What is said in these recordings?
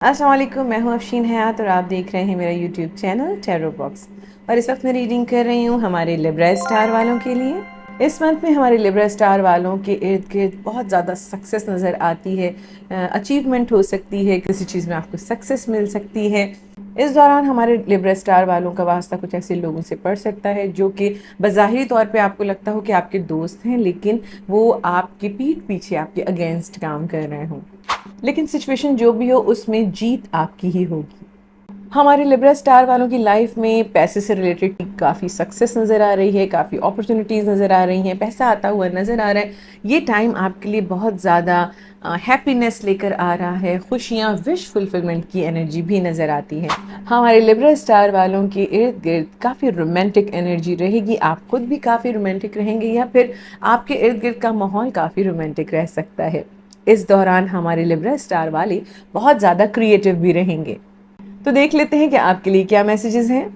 अस्सलाम वालेकुम, मैं हूँ अफशीन हयात और आप देख रहे हैं मेरा यूट्यूब चैनल टैरो बॉक्स। और इस वक्त मैं रीडिंग कर रही हूँ हमारे लिब्रा स्टार वालों के लिए। इस मंथ में हमारे लिब्रा स्टार वालों के इर्द गिर्द बहुत ज़्यादा सक्सेस नज़र आती है। अचीवमेंट हो सकती है, किसी चीज़ में आपको सक्सेस मिल सकती है। इस दौरान हमारे लिब्रा स्टार वालों का वास्ता कुछ ऐसे लोगों से पड़ सकता है जो कि बज़ाहिरी तौर पे आपको लगता हो कि आपके दोस्त हैं, लेकिन वो आपकी पीठ पीछे आपके अगेंस्ट काम कर रहे हों। लेकिन सिचुएशन जो भी हो उसमें जीत आपकी ही होगी। हमारे लिब्रा स्टार वालों की लाइफ में पैसे से रिलेटेड काफ़ी सक्सेस नज़र आ रही है, काफ़ी अपॉर्चुनिटीज़ नज़र आ रही हैं, पैसा आता हुआ नज़र आ रहा है। ये टाइम आपके लिए बहुत ज़्यादा हैप्पीनेस लेकर आ रहा है, खुशियाँ, विश फुलफिलमेंट की एनर्जी भी नज़र आती है। हमारे लिब्रा स्टार वालों के इर्द गिर्द काफ़ी रोमांटिक एनर्जी रहेगी। आप खुद भी काफ़ी रोमांटिक रहेंगे या फिर आपके इर्द गिर्द का माहौल काफ़ी रोमांटिक रह सकता है। इस दौरान हमारे लिब्रा स्टार वाले बहुत ज़्यादा क्रिएटिव भी रहेंगे। तो देख लेते हैं कि आपके लिए क्या मैसेजेस हैं।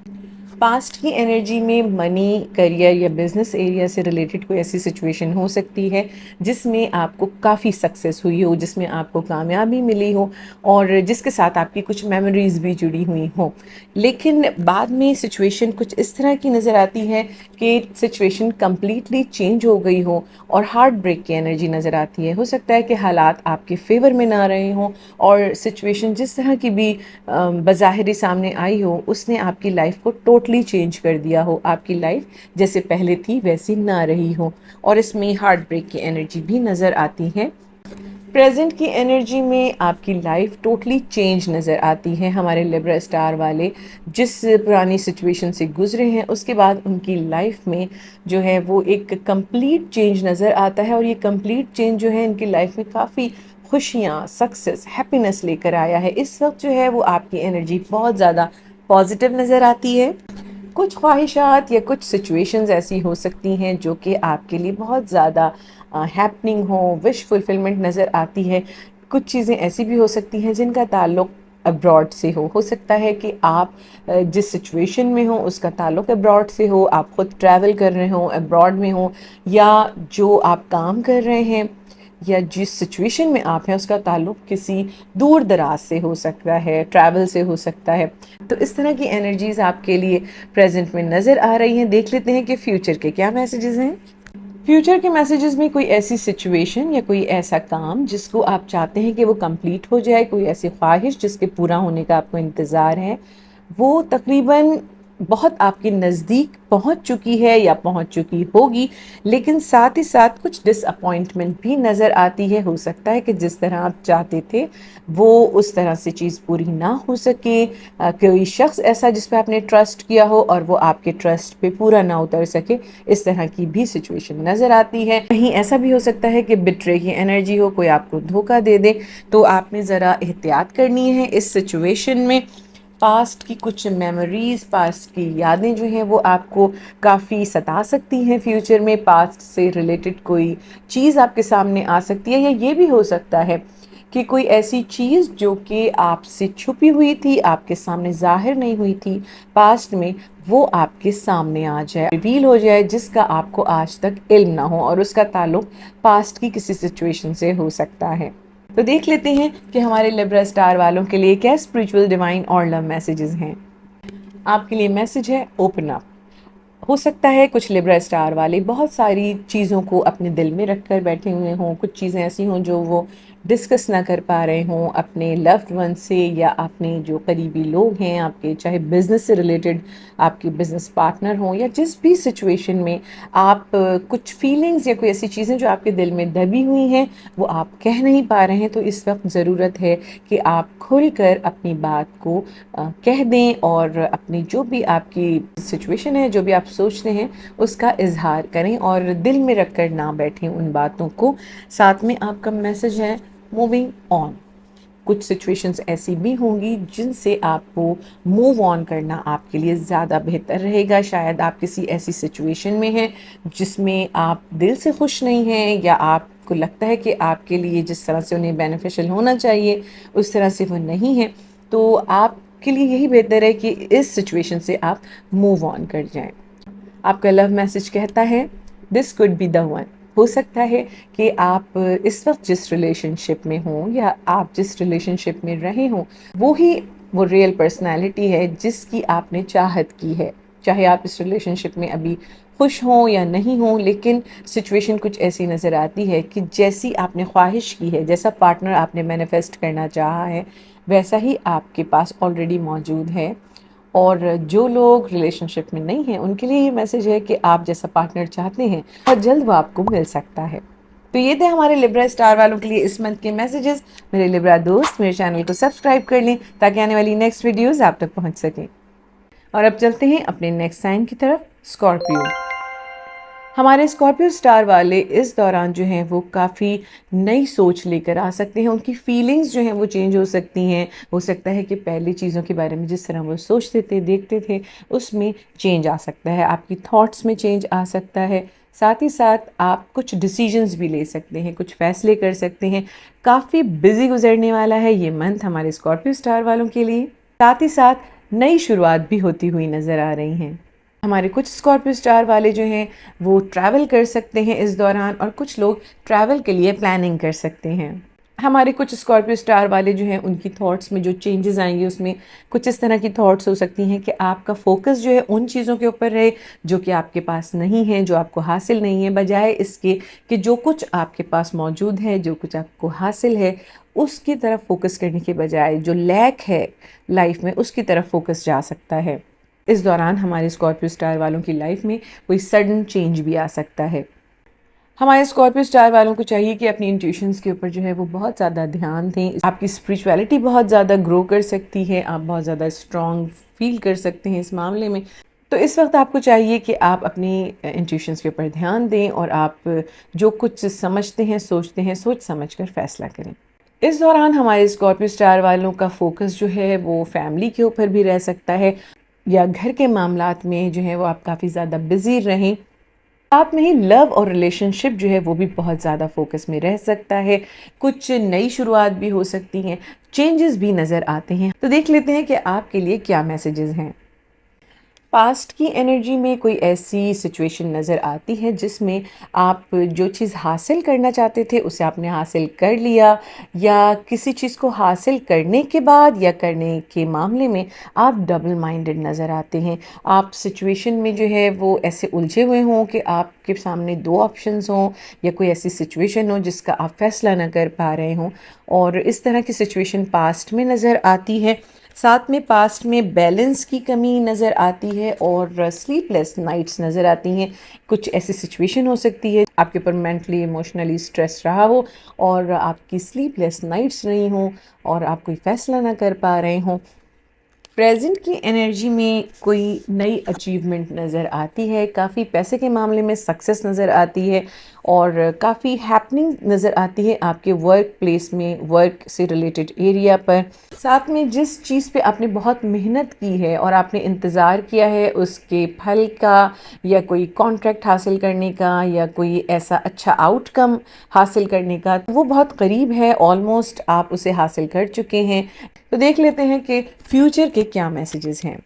पास्ट की एनर्जी में मनी, करियर या बिजनेस एरिया से रिलेटेड कोई ऐसी सिचुएशन हो सकती है जिसमें आपको काफ़ी सक्सेस हुई हो, जिसमें आपको कामयाबी मिली हो और जिसके साथ आपकी कुछ मेमोरीज भी जुड़ी हुई हो। लेकिन बाद में सिचुएशन कुछ इस तरह की नज़र आती है कि सिचुएशन कम्प्लीटली चेंज हो गई हो और हार्ट ब्रेक की एनर्जी नज़र आती है। हो सकता है कि हालात आपके फेवर में ना रहे हों और सिचुएशन जिस तरह की भी बज़ाहिरी सामने आई हो उसने आपकी लाइफ को टोटली चेंज कर दिया हो, आपकी लाइफ जैसे पहले थी वैसी ना रही हो और इसमें हार्ट ब्रेक की एनर्जी भी नज़र आती है। प्रेजेंट की एनर्जी में आपकी लाइफ टोटली चेंज नज़र आती है। हमारे लिब्रा स्टार वाले जिस पुरानी सिचुएशन से गुजरे हैं उसके बाद उनकी लाइफ में जो है वो एक कंप्लीट चेंज नज़र आता है और ये कंप्लीट चेंज जो है इनकी लाइफ में काफ़ी खुशियाँ, सक्सेस, हैप्पीनेस लेकर आया है। इस वक्त जो है वो आपकी एनर्जी बहुत ज़्यादा पॉजिटिव नज़र आती है। कुछ ख्वाहिशात या कुछ सिचुएशंस ऐसी हो सकती हैं जो कि आपके लिए बहुत ज़्यादा हैपनिंग हो, विश फुलफिलमेंट नज़र आती है। कुछ चीज़ें ऐसी भी हो सकती हैं जिनका ताल्लुक़ अब्रॉड से हो सकता है कि आप जिस सिचुएशन में हो उसका ताल्लुक़ अब्रॉड से हो, आप ख़ुद ट्रैवल कर रहे हो, अब्रॉड में हो, या जो आप काम कर रहे हैं या जिस सिचुएशन में आप हैं उसका ताल्लुक़ किसी दूर दराज से हो सकता है, ट्रैवल से हो सकता है। तो इस तरह की एनर्जीज़ आपके लिए प्रेजेंट में नज़र आ रही हैं। देख लेते हैं कि फ्यूचर के क्या मैसेजेस हैं। फ्यूचर के मैसेजेस में कोई ऐसी सिचुएशन या कोई ऐसा काम जिसको आप चाहते हैं कि वो कंप्लीट हो जाए, कोई ऐसी ख्वाहिश जिसके पूरा होने का आपको इंतज़ार है, वो तकरीबन बहुत आपके नज़दीक पहुंच चुकी है या पहुंच चुकी होगी। लेकिन साथ ही साथ कुछ डिसअपॉइंटमेंट भी नज़र आती है। हो सकता है कि जिस तरह आप चाहते थे वो उस तरह से चीज़ पूरी ना हो सके। कोई शख्स ऐसा जिस पे आपने ट्रस्ट किया हो और वो आपके ट्रस्ट पे पूरा ना उतर सके, इस तरह की भी सिचुएशन नज़र आती है। कहीं ऐसा भी हो सकता है कि बिट्रे की एनर्जी हो, कोई आपको धोखा दे दे, तो आपने ज़रा एहतियात करनी है इस सिचुएशन में। पास्ट की कुछ मेमोरीज़, पास्ट की यादें जो हैं वो आपको काफ़ी सता सकती हैं। फ्यूचर में पास्ट से रिलेटेड कोई चीज़ आपके सामने आ सकती है, या ये भी हो सकता है कि कोई ऐसी चीज़ जो कि आपसे छुपी हुई थी, आपके सामने ज़ाहिर नहीं हुई थी पास्ट में, वो आपके सामने आ जाए, रिवील हो जाए, जिसका आपको आज तक इल्म ना हो और उसका ताल्लुक पास्ट की किसी सिचुएशन से हो सकता है। तो देख लेते हैं कि हमारे लिब्रा स्टार वालों के लिए क्या स्पिरिचुअल, डिवाइन और लव मैसेजेस हैं। आपके लिए मैसेज है ओपन अप। हो सकता है कुछ लिब्रा स्टार वाले बहुत सारी चीज़ों को अपने दिल में रख कर बैठे हुए हों, कुछ चीज़ें ऐसी हों जो वो डिस्कस ना कर पा रहे हों अपने लव्ड वन से या अपने जो करीबी लोग हैं आपके, चाहे बिज़नेस से रिलेटेड आपके बिज़नेस पार्टनर हों, या जिस भी सिचुएशन में आप कुछ फीलिंग्स या कोई ऐसी चीज़ें जो आपके दिल में दबी हुई हैं वो आप कह नहीं पा रहे हैं। तो इस वक्त ज़रूरत है कि आप खुल कर अपनी बात को कह दें और अपनी जो भी आपकी सिचुएशन है, जो भी आप सोचते हैं उसका इजहार करें और दिल में रख कर ना बैठें उन बातों को। साथ में आपका मैसेज है मूविंग ऑन। कुछ सिचुएशंस ऐसी भी होंगी जिनसे आपको मूव ऑन करना आपके लिए ज़्यादा बेहतर रहेगा। शायद आप किसी ऐसी सिचुएशन में हैं जिसमें आप दिल से खुश नहीं हैं, या आपको लगता है कि आपके लिए जिस तरह से उन्हें बेनिफिशियल होना चाहिए उस तरह से वो नहीं है। तो आपके लिए यही बेहतर है कि इस सिचुएशन से आप मूव ऑन कर जाएं। आपका लव मैसेज कहता है this could be the one. हो सकता है कि आप इस वक्त जिस रिलेशनशिप में हों या आप जिस रिलेशनशिप में रहे हों वो रियल पर्सनालिटी है जिसकी आपने चाहत की है। चाहे आप इस रिलेशनशिप में अभी खुश हों या नहीं हों, लेकिन सिचुएशन कुछ ऐसी नज़र आती है कि जैसी आपने ख्वाहिश की है, जैसा पार्टनर आपने मैनिफेस्ट करना चाहा है, वैसा ही आपके पास ऑलरेडी मौजूद है। और जो लोग रिलेशनशिप में नहीं हैं उनके लिए ये मैसेज है कि आप जैसा पार्टनर चाहते हैं और जल्द वो आपको मिल सकता है। तो ये थे हमारे लिब्रा स्टार वालों के लिए इस मंथ के मैसेजेस। मेरे लिब्रा दोस्त मेरे चैनल को सब्सक्राइब कर लें ताकि आने वाली नेक्स्ट वीडियोस आप तक पहुंच सकें। और अब चलते हैं अपने नेक्स्ट साइन की तरफ, स्कॉर्पियो। हमारे स्कॉर्पियो स्टार वाले इस दौरान जो हैं वो काफ़ी नई सोच लेकर आ सकते हैं। उनकी फीलिंग्स जो हैं वो चेंज हो सकती हैं। हो सकता है कि पहली चीज़ों के बारे में जिस तरह वो सोचते थे, देखते थे, उसमें चेंज आ सकता है। आपकी थॉट्स में चेंज आ सकता है। साथ ही साथ आप कुछ डिसीजंस भी ले सकते हैं, कुछ फ़ैसले कर सकते हैं। काफ़ी बिजी गुजरने वाला है ये मंथ हमारे स्कॉर्पियो स्टार वालों के लिए। साथ ही साथ नई शुरुआत भी होती हुई नज़र आ रही हैं। हमारे कुछ स्कॉर्पियो स्टार वाले जो हैं वो ट्रैवल कर सकते हैं इस दौरान, और कुछ लोग ट्रैवल के लिए प्लानिंग कर सकते हैं। हमारे कुछ स्कॉर्पियो स्टार वाले जो हैं उनकी थॉट्स में जो चेंजेस आएंगे उसमें कुछ इस तरह की थॉट्स हो सकती हैं कि आपका फोकस जो है उन चीज़ों के ऊपर रहे जो कि आपके पास नहीं है, जो आपको हासिल नहीं है, बजाय इसके कि जो कुछ आपके पास मौजूद है, जो कुछ आपको हासिल है, उसकी तरफ फोकस करने के बजाय जो लैक है लाइफ में उसकी तरफ फोकस जा सकता है। इस दौरान हमारे स्कॉर्पियो स्टार वालों की लाइफ में कोई सडन चेंज भी आ सकता है। हमारे स्कॉर्पियो स्टार वालों को चाहिए कि अपनी इंट्यूशंस के ऊपर जो है वो बहुत ज़्यादा ध्यान दें। आपकी स्पिरिचुअलिटी बहुत ज़्यादा ग्रो कर सकती है, आप बहुत ज़्यादा स्ट्रॉन्ग फील कर सकते हैं इस मामले में। तो इस वक्त आपको चाहिए कि आप अपनी इंट्यूशंस के ऊपर ध्यान दें और आप जो कुछ समझते हैं, सोचते हैं, सोच समझ कर फैसला करें। इस दौरान हमारे स्कॉर्पियो स्टार वालों का फोकस जो है वो फैमिली के ऊपर भी रह सकता है या घर के मामलात में जो है वो आप काफ़ी ज़्यादा बिजी रहें। साथ में ही लव और रिलेशनशिप जो है वो भी बहुत ज़्यादा फोकस में रह सकता है। कुछ नई शुरुआत भी हो सकती हैं, चेंजेस भी नज़र आते हैं। तो देख लेते हैं कि आपके लिए क्या मैसेजेस हैं। पास्ट की एनर्जी में कोई ऐसी सिचुएशन नज़र आती है जिसमें आप जो चीज़ हासिल करना चाहते थे उसे आपने हासिल कर लिया, या किसी चीज़ को हासिल करने के बाद या करने के मामले में आप डबल माइंडेड नज़र आते हैं। आप सिचुएशन में जो है वो ऐसे उलझे हुए हों कि आपके सामने दो ऑप्शंस हों, या कोई ऐसी सिचुएशन हो जिसका आप फैसला ना कर पा रहे हों, और इस तरह की सिचुएशन पास्ट में नज़र आती है। साथ में पास्ट में बैलेंस की कमी नज़र आती है और स्लीपलेस नाइट्स नज़र आती हैं। कुछ ऐसी सिचुएशन हो सकती है आपके ऊपर मेंटली इमोशनली स्ट्रेस रहा हो और आपकी स्लीपलेस नाइट्स रही हों और आप कोई फ़ैसला ना कर पा रहे हों। प्रेजेंट की एनर्जी में कोई नई अचीवमेंट नज़र आती है, काफ़ी पैसे के मामले में सक्सेस नज़र आती है और काफ़ी हैपनिंग नज़र आती है आपके वर्क प्लेस में, वर्क से रिलेटेड एरिया पर। साथ में जिस चीज़ पे आपने बहुत मेहनत की है और आपने इंतज़ार किया है उसके फल का, या कोई कॉन्ट्रैक्ट हासिल करने का, या कोई ऐसा अच्छा आउटकम हासिल करने का, वो बहुत करीब है, ऑलमोस्ट आप उसे हासिल कर चुके हैं। तो देख लेते हैं कि फ्यूचर के क्या मैसेजेस हैं।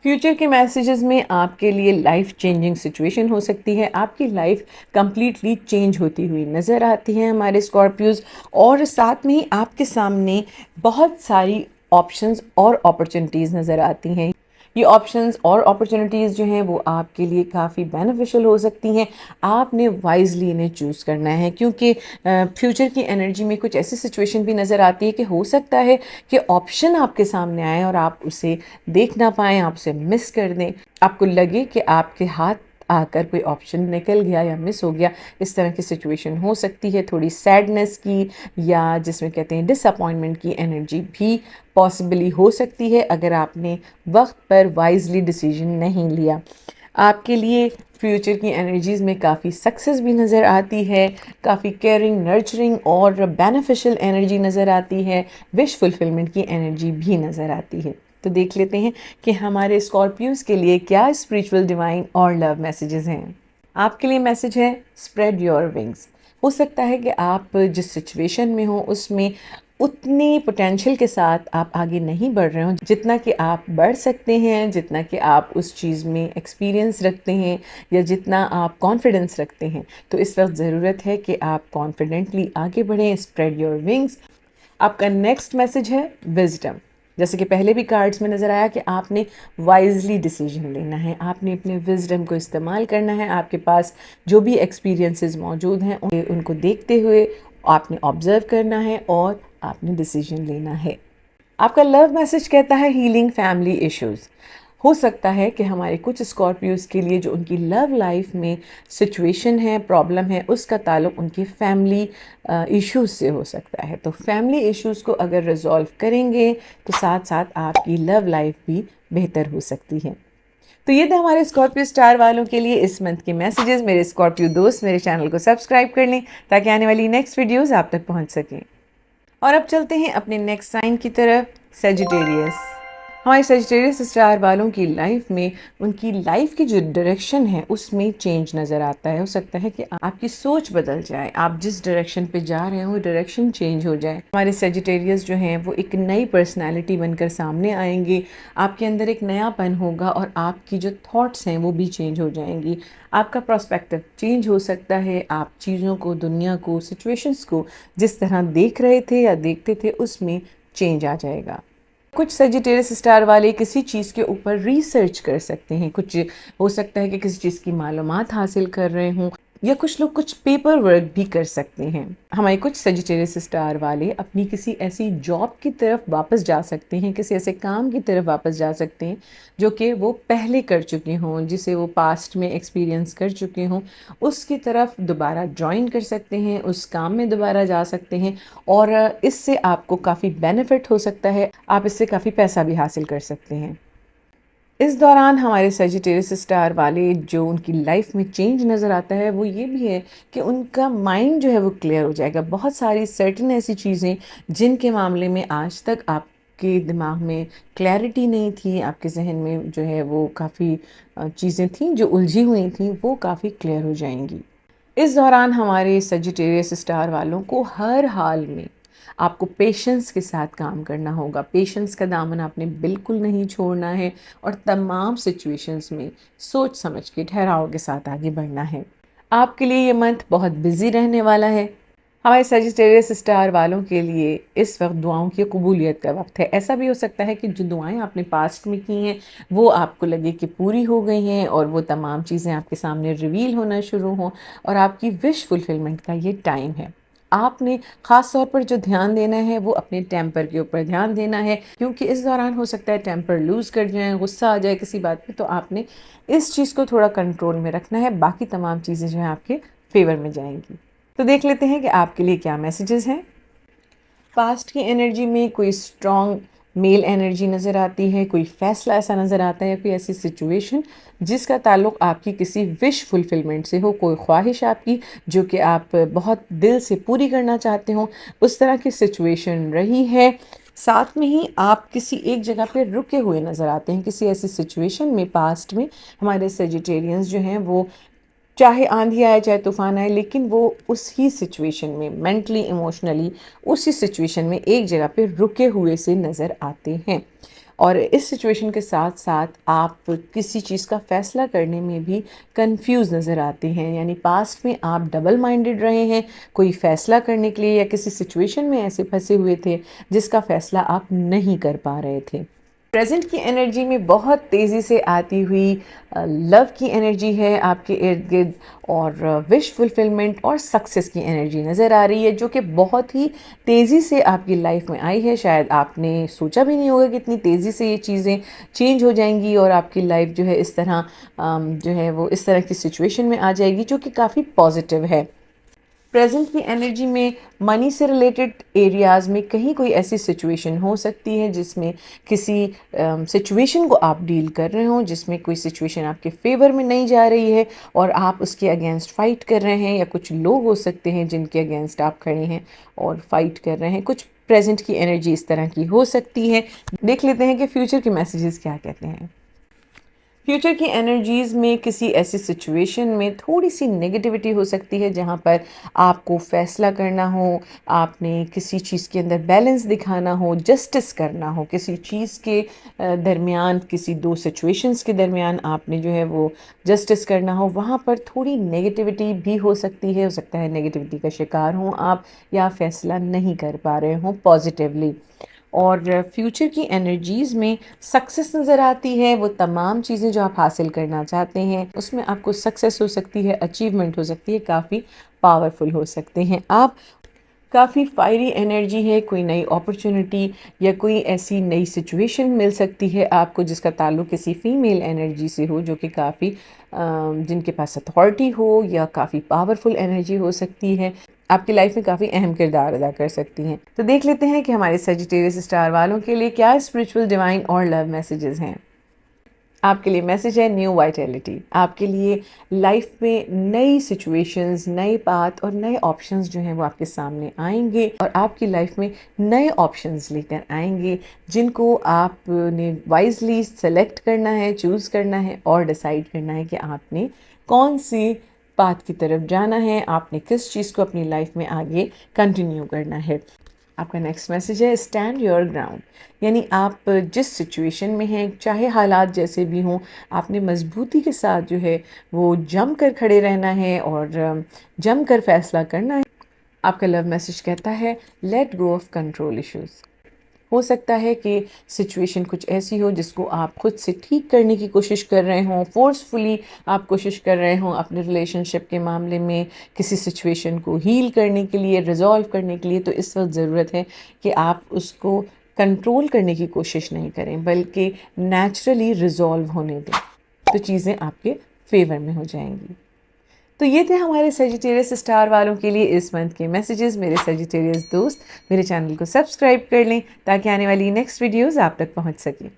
फ्यूचर के मैसेजेस में आपके लिए लाइफ चेंजिंग सिचुएशन हो सकती है। आपकी लाइफ कंप्लीटली चेंज होती हुई नज़र आती है हमारे स्कॉर्पियोज, और साथ में ही आपके सामने बहुत सारी ऑप्शंस और अपॉर्चुनिटीज़ नज़र आती हैं। ये ऑप्शंस और अपॉर्चुनिटीज़ जो हैं वो आपके लिए काफ़ी बेनिफिशियल हो सकती हैं। आपने वाइजली इन्हें चूज़ करना है, क्योंकि फ्यूचर की एनर्जी में कुछ ऐसी सिचुएशन भी नज़र आती है कि हो सकता है कि ऑप्शन आपके सामने आए और आप उसे देख ना पाएँ, आप उसे मिस कर दें। आपको लगे कि आपके हाथ आकर कोई ऑप्शन निकल गया या मिस हो गया। इस तरह की सिचुएशन हो सकती है। थोड़ी सैडनेस की, या जिसमें कहते हैं डिसअपॉइंटमेंट की एनर्जी भी पॉसिबली हो सकती है अगर आपने वक्त पर वाइजली डिसीजन नहीं लिया। आपके लिए फ्यूचर की एनर्जीज़ में काफ़ी सक्सेस भी नज़र आती है, काफ़ी केयरिंग, नर्चरिंग और बेनिफिशियल एनर्जी नज़र आती है, विश फुलफिलमेंट की एनर्जी भी नज़र आती है। तो देख लेते हैं कि हमारे स्कॉर्पियोज के लिए क्या स्पिरिचुअल, डिवाइन और लव मैसेजेस हैं। आपके लिए मैसेज है स्प्रेड योर विंग्स। हो सकता है कि आप जिस सिचुएशन में हो उसमें उतनी पोटेंशियल के साथ आप आगे नहीं बढ़ रहे हो जितना कि आप बढ़ सकते हैं, जितना कि आप उस चीज़ में एक्सपीरियंस रखते हैं या जितना आप कॉन्फिडेंस रखते हैं। तो इस वक्त ज़रूरत है कि आप कॉन्फिडेंटली आगे बढ़ें, स्प्रेड योर विंग्स। आपका नेक्स्ट मैसेज है विजडम। जैसे कि पहले भी कार्ड्स में नज़र आया कि आपने वाइजली डिसीजन लेना है, आपने अपने विजडम को इस्तेमाल करना है। आपके पास जो भी एक्सपीरियंसेस मौजूद हैं उनको देखते हुए आपने ऑब्जर्व करना है और आपने डिसीजन लेना है। आपका लव मैसेज कहता है हीलिंग फैमिली इश्यूज़। हो सकता है कि हमारे कुछ स्कॉर्पियोज के लिए जो उनकी लव लाइफ में सिचुएशन है, प्रॉब्लम है, उसका ताल्लुक उनकी फैमिली इश्यूज से हो सकता है। तो फैमिली इश्यूज़ को अगर रिजॉल्व करेंगे तो साथ साथ आपकी लव लाइफ भी बेहतर हो सकती है। तो ये था हमारे स्कॉर्पियो स्टार वालों के लिए इस मंथ के मैसेजेस। मेरे स्कॉर्पियो दोस्त मेरे चैनल को सब्सक्राइब कर लें ताकि आने वाली नेक्स्ट वीडियोज़ आप तक पहुँच सकें। और अब चलते हैं अपने नेक्स्ट साइन की तरफ, सेजिटेरियस। हमारे सेजिटेरियस स्टार वालों की लाइफ में उनकी लाइफ की जो डायरेक्शन है उसमें चेंज नज़र आता है। हो सकता है कि आपकी सोच बदल जाए, आप जिस डायरेक्शन पे जा रहे हो डायरेक्शन चेंज हो जाए। हमारे सेजिटेरियस जो हैं वो एक नई पर्सनालिटी बनकर सामने आएंगे, आपके अंदर एक नयापन होगा और आपकी जो थॉट्स हैं वो भी चेंज हो जाएंगी। आपका पर्सपेक्टिव चेंज हो सकता है, आप चीज़ों को, दुनिया को, सिचुएशंस को जिस तरह देख रहे थे या देखते थे उसमें चेंज आ जाएगा। कुछ सेजिटेरियस स्टार वाले किसी चीज़ के ऊपर रिसर्च कर सकते हैं। कुछ हो सकता है कि किसी चीज़ की मालूमात हासिल कर रहे हों या कुछ लोग कुछ पेपर वर्क भी कर सकते हैं। हमारे कुछ सेजिटेरियस स्टार वाले अपनी किसी ऐसी जॉब की तरफ वापस जा सकते हैं, किसी ऐसे काम की तरफ वापस जा सकते हैं जो कि वो पहले कर चुके हों, जिसे वो पास्ट में एक्सपीरियंस कर चुके हों, उसकी तरफ दोबारा ज्वाइन कर सकते हैं, उस काम में दोबारा जा सकते हैं और इससे आपको काफ़ी बेनिफिट हो सकता है, आप इससे काफ़ी पैसा भी हासिल कर सकते हैं। इस दौरान हमारे सेजिटेरियस स्टार वाले जो उनकी लाइफ में चेंज नज़र आता है वो ये भी है कि उनका माइंड जो है वो क्लियर हो जाएगा। बहुत सारी सर्टेन ऐसी चीज़ें जिनके मामले में आज तक आपके दिमाग में क्लैरिटी नहीं थी, आपके जहन में जो है वो काफ़ी चीज़ें थीं जो उलझी हुई थीं, वो काफ़ी क्लियर हो जाएंगी। इस दौरान हमारे सेजिटेरियस स्टार वालों को हर हाल में आपको पेशेंस के साथ काम करना होगा। पेशेंस का दामन आपने बिल्कुल नहीं छोड़ना है और तमाम सिचुएशंस में सोच समझ के, ठहराव के साथ आगे बढ़ना है। आपके लिए ये मंथ बहुत बिजी रहने वाला है। हमारे सेजिटेरियस स्टार वालों के लिए इस वक्त दुआओं की कबूलियत का वक्त है। ऐसा भी हो सकता है कि जो दुआएं आपने पास्ट में की हैं वो आपको लगे कि पूरी हो गई हैं और वो तमाम चीज़ें आपके सामने रिवील होना शुरू हों और आपकी विश फुलफिलमेंट का ये टाइम है। आपने ख़ास तौर पर जो ध्यान देना है वो अपने टेम्पर के ऊपर ध्यान देना है, क्योंकि इस दौरान हो सकता है टेम्पर लूज़ कर जाए, गुस्सा आ जाए किसी बात पे, तो आपने इस चीज़ को थोड़ा कंट्रोल में रखना है। बाकी तमाम चीज़ें जो हैं आपके फेवर में जाएंगी। तो देख लेते हैं कि आपके लिए क्या मैसेजेस हैं। पास्ट की एनर्जी में कोई स्ट्रॉन्ग मेल एनर्जी नज़र आती है, कोई फैसला ऐसा नज़र आता है, कोई ऐसी सिचुएशन जिसका ताल्लुक़ आपकी किसी विश फुलफिलमेंट से हो, कोई ख्वाहिश आपकी जो कि आप बहुत दिल से पूरी करना चाहते हो, उस तरह की सिचुएशन रही है। साथ में ही आप किसी एक जगह पे रुके हुए नज़र आते हैं। किसी ऐसी सिचुएशन में पास्ट में हमारे सेजिटेरियंस जो हैं वो, चाहे आंधी आए चाहे तूफान आए, लेकिन वो उसी सिचुएशन में मेंटली इमोशनली उसी सिचुएशन में एक जगह पे रुके हुए से नज़र आते हैं। और इस सिचुएशन के साथ साथ आप किसी चीज़ का फ़ैसला करने में भी कंफ्यूज नज़र आते हैं। यानी पास्ट में आप डबल माइंडेड रहे हैं, कोई फ़ैसला करने के लिए या किसी सिचुएशन में ऐसे फंसे हुए थे जिसका फ़ैसला आप नहीं कर पा रहे थे। प्रेजेंट की एनर्जी में बहुत तेज़ी से आती हुई लव की एनर्जी है आपके इर्द गिर्द और विश फुलफिलमेंट और सक्सेस की एनर्जी नज़र आ रही है जो कि बहुत ही तेज़ी से आपकी लाइफ में आई है। शायद आपने सोचा भी नहीं होगा कि इतनी तेज़ी से ये चीज़ें चेंज हो जाएंगी और आपकी लाइफ जो है इस तरह जो है वो इस तरह की सिचुएशन में आ जाएगी जो कि काफ़ी पॉजिटिव है। प्रेजेंट की एनर्जी में मनी से रिलेटेड एरियाज़ में कहीं कोई ऐसी सिचुएशन हो सकती है जिसमें किसी सिचुएशन को आप डील कर रहे हो, जिसमें कोई सिचुएशन आपके फेवर में नहीं जा रही है और आप उसके अगेंस्ट फ़ाइट कर रहे हैं, या कुछ लोग हो सकते हैं जिनके अगेंस्ट आप खड़े हैं और फाइट कर रहे हैं। कुछ प्रेजेंट की एनर्जी इस तरह की हो सकती है। देख लेते हैं कि फ्यूचर के मैसेजेस क्या कहते हैं। फ्यूचर की एनर्जीज़ में किसी ऐसी सिचुएशन में थोड़ी सी नेगेटिविटी हो सकती है जहाँ पर आपको फैसला करना हो, आपने किसी चीज़ के अंदर बैलेंस दिखाना हो, जस्टिस करना हो, किसी चीज़ के दरमियान, किसी दो सिचुएशंस के दरमियान आपने जो है वो जस्टिस करना हो, वहाँ पर थोड़ी नेगेटिविटी भी हो सकता है नेगेटिविटी का शिकार हों आप, या फैसला नहीं कर पा रहे हों पॉजिटिवली। और फ्यूचर की एनर्जीज़ में सक्सेस नज़र आती है, वो तमाम चीज़ें जो आप हासिल करना चाहते हैं उसमें आपको सक्सेस हो सकती है, अचीवमेंट हो सकती है, काफ़ी पावरफुल हो सकते हैं आप। काफ़ी फायरी एनर्जी है, कोई नई अपॉर्चुनिटी या कोई ऐसी नई सिचुएशन मिल सकती है आपको जिसका ताल्लुक़ किसी फीमेल एनर्जी से हो, जो कि काफ़ी जिनके पास अथॉरिटी हो, या काफ़ी पावरफुल एनर्जी हो सकती है, आपकी लाइफ में काफ़ी अहम किरदार अदा कर सकती हैं। तो देख लेते हैं कि हमारे सजिटेरियस स्टार वालों के लिए क्या स्पिरिचुअल, डिवाइन और लव मैसेजेस हैं। आपके लिए मैसेज है न्यू वाइटैलिटी। आपके लिए लाइफ में नई सिचुएशंस, नए पाथ और नए ऑप्शंस जो हैं वो आपके सामने आएंगे, और आपकी लाइफ में नए ऑप्शंस लेकर आएंगे जिनको आपने वाइजली सेलेक्ट करना है, चूज़ करना है और डिसाइड करना है कि आपने कौन सी पाथ की तरफ जाना है, आपने किस चीज़ को अपनी लाइफ में आगे कंटिन्यू करना है। आपका नेक्स्ट मैसेज है स्टैंड योर ग्राउंड, यानी आप जिस सिचुएशन में हैं, चाहे हालात जैसे भी हों, आपने मजबूती के साथ जो है वो जम कर खड़े रहना है और जम कर फैसला करना है। आपका लव मैसेज कहता है let go of control issues. हो सकता है कि सिचुएशन कुछ ऐसी हो जिसको आप खुद से ठीक करने की कोशिश कर रहे हों, फोर्सफुली आप कोशिश कर रहे हों अपने रिलेशनशिप के मामले में किसी सिचुएशन को हील करने के लिए, रिजॉल्व करने के लिए। तो इस वक्त ज़रूरत है कि आप उसको कंट्रोल करने की कोशिश नहीं करें, बल्कि नेचुरली रिजॉल्व होने दें, तो चीज़ें आपके फेवर में हो जाएंगी। तो ये थे हमारे सजिटेरियस स्टार वालों के लिए इस मंथ के मैसेजेस। मेरे सजिटेरियस दोस्त मेरे चैनल को सब्सक्राइब कर लें ताकि आने वाली नेक्स्ट वीडियोस आप तक पहुंच सकें।